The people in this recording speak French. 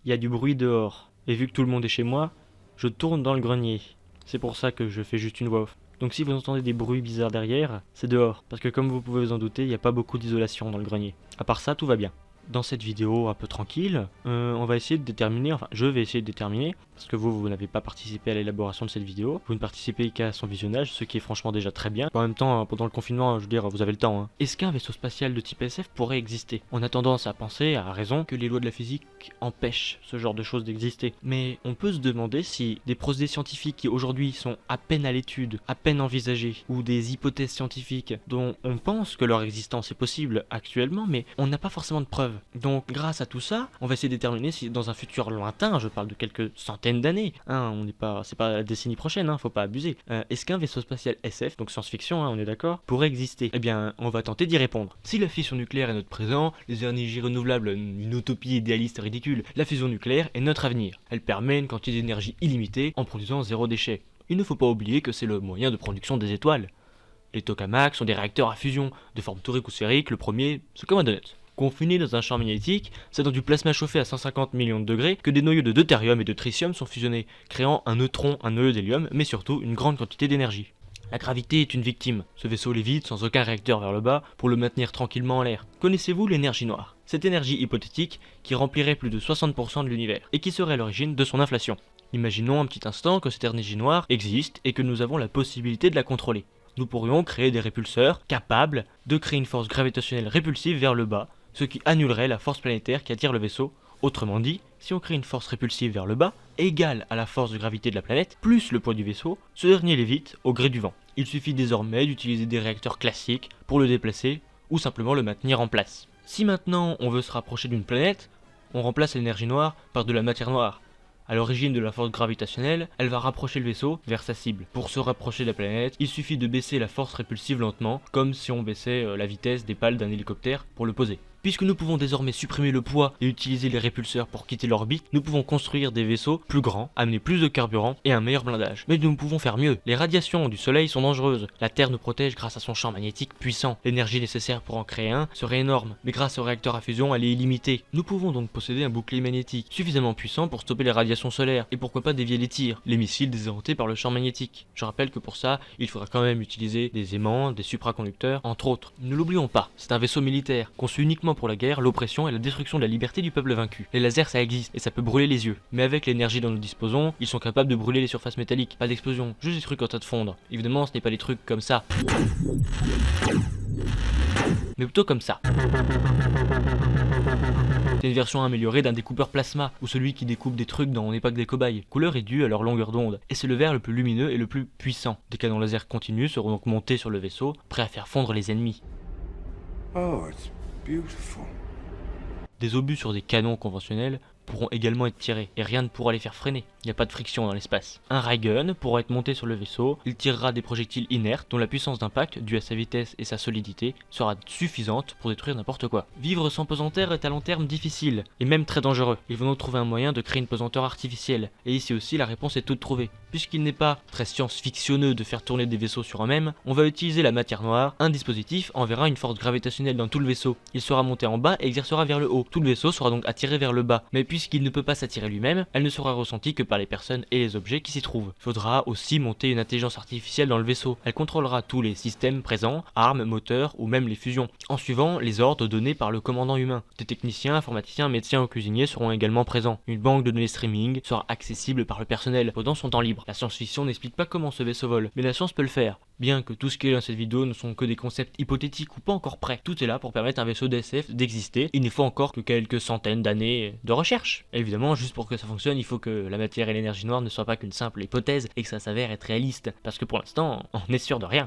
Il y a du bruit dehors, et vu que tout le monde est chez moi, je tourne dans le grenier. C'est pour ça que je fais juste une voix off. Donc si vous entendez des bruits bizarres derrière, c'est dehors, parce que comme vous pouvez vous en douter, il n'y a pas beaucoup d'isolation dans le grenier. À part ça, tout va bien. Dans cette vidéo un peu tranquille, on va essayer de déterminer, enfin je vais essayer de déterminer, parce que vous n'avez pas participé à l'élaboration de cette vidéo, vous ne participez qu'à son visionnage, ce qui est franchement déjà très bien. En même temps, pendant le confinement, je veux dire, vous avez le temps. Hein. Est-ce qu'un vaisseau spatial de type SF pourrait exister? On a tendance à penser, à raison, que les lois de la physique empêchent ce genre de choses d'exister. Mais on peut se demander si des procédés scientifiques qui aujourd'hui sont à peine à l'étude, à peine envisagés, ou des hypothèses scientifiques dont on pense que leur existence est possible actuellement, mais on n'a pas forcément de preuves. Donc grâce à tout ça, on va essayer de déterminer si dans un futur lointain, je parle de quelques centaines d'années, hein, c'est pas la décennie prochaine, hein, faut pas abuser, est-ce qu'un vaisseau spatial SF, donc science-fiction, hein, on est d'accord, pourrait exister? Eh bien, on va tenter d'y répondre. Si la fission nucléaire est notre présent, les énergies renouvelables une utopie idéaliste ridicule, la fusion nucléaire est notre avenir. Elle permet une quantité d'énergie illimitée en produisant zéro déchet. Il ne faut pas oublier que c'est le moyen de production des étoiles. Les tokamaks sont des réacteurs à fusion, de forme torique ou sphérique, le premier, c'est comme un donut. Confiné dans un champ magnétique, c'est dans du plasma chauffé à 150 millions de degrés que des noyaux de deutérium et de tritium sont fusionnés, créant un neutron, un noyau d'hélium, mais surtout une grande quantité d'énergie. La gravité est une victime. Ce vaisseau lévite sans aucun réacteur vers le bas pour le maintenir tranquillement en l'air. Connaissez-vous l'énergie noire? Cette énergie hypothétique qui remplirait plus de 60% de l'univers et qui serait à l'origine de son inflation. Imaginons un petit instant que cette énergie noire existe et que nous avons la possibilité de la contrôler. Nous pourrions créer des répulseurs capables de créer une force gravitationnelle répulsive vers le bas, ce qui annulerait la force planétaire qui attire le vaisseau. Autrement dit, si on crée une force répulsive vers le bas, égale à la force de gravité de la planète, plus le poids du vaisseau, ce dernier lévite au gré du vent. Il suffit désormais d'utiliser des réacteurs classiques pour le déplacer, ou simplement le maintenir en place. Si maintenant on veut se rapprocher d'une planète, on remplace l'énergie noire par de la matière noire. À l'origine de la force gravitationnelle, elle va rapprocher le vaisseau vers sa cible. Pour se rapprocher de la planète, il suffit de baisser la force répulsive lentement, comme si on baissait la vitesse des pales d'un hélicoptère pour le poser. Puisque nous pouvons désormais supprimer le poids et utiliser les répulseurs pour quitter l'orbite, nous pouvons construire des vaisseaux plus grands, amener plus de carburant et un meilleur blindage. Mais nous pouvons faire mieux. Les radiations du soleil sont dangereuses. La Terre nous protège grâce à son champ magnétique puissant. L'énergie nécessaire pour en créer un serait énorme, mais grâce au réacteur à fusion, elle est illimitée. Nous pouvons donc posséder un bouclier magnétique suffisamment puissant pour stopper les radiations solaires et pourquoi pas dévier les tirs, les missiles désorientés par le champ magnétique. Je rappelle que pour ça, il faudra quand même utiliser des aimants, des supraconducteurs, entre autres. Ne l'oublions pas, c'est un vaisseau militaire, conçu uniquement pour la guerre, l'oppression et la destruction de la liberté du peuple vaincu. Les lasers ça existe et ça peut brûler les yeux. Mais avec l'énergie dont nous disposons, ils sont capables de brûler les surfaces métalliques. Pas d'explosion, juste des trucs en tas de fondre. Évidemment ce n'est pas des trucs comme ça. Mais plutôt comme ça. C'est une version améliorée d'un découpeur plasma, ou celui qui découpe des trucs dans On n'est pas que des cobayes. La couleur est due à leur longueur d'onde, et c'est le verre le plus lumineux et le plus puissant. Des canons laser continus seront donc montés sur le vaisseau, prêts à faire fondre les ennemis. Oh, it's beautiful. Des obus sur des canons conventionnels pourront également être tirés, et rien ne pourra les faire freiner. Il n'y a pas de friction dans l'espace. Un Raygun pourra être monté sur le vaisseau, il tirera des projectiles inertes dont la puissance d'impact, due à sa vitesse et sa solidité, sera suffisante pour détruire n'importe quoi. Vivre sans pesanteur est à long terme difficile, et même très dangereux. Ils vont donc trouver un moyen de créer une pesanteur artificielle, et ici aussi la réponse est toute trouvée. Puisqu'il n'est pas très science-fictionneux de faire tourner des vaisseaux sur eux-mêmes, on va utiliser la matière noire, un dispositif enverra une force gravitationnelle dans tout le vaisseau. Il sera monté en bas et exercera vers le haut. Tout le vaisseau sera donc attiré vers le bas, mais puisqu'il ne peut pas s'attirer lui-même, elle ne sera ressentie que par les personnes et les objets qui s'y trouvent. Il faudra aussi monter une intelligence artificielle dans le vaisseau. Elle contrôlera tous les systèmes présents, armes, moteurs ou même les fusions, en suivant les ordres donnés par le commandant humain. Des techniciens, informaticiens, médecins ou cuisiniers seront également présents. Une banque de données streaming sera accessible par le personnel pendant son temps libre. La science-fiction n'explique pas comment ce vaisseau vole, mais la science peut le faire. Bien que tout ce qui est dans cette vidéo ne sont que des concepts hypothétiques ou pas encore prêts, tout est là pour permettre à un vaisseau d'SF d'exister. Il ne faut encore que quelques centaines d'années de recherche. Évidemment, juste pour que ça fonctionne, il faut que la matière et l'énergie noire ne soient pas qu'une simple hypothèse et que ça s'avère être réaliste. Parce que pour l'instant, on n'est sûr de rien.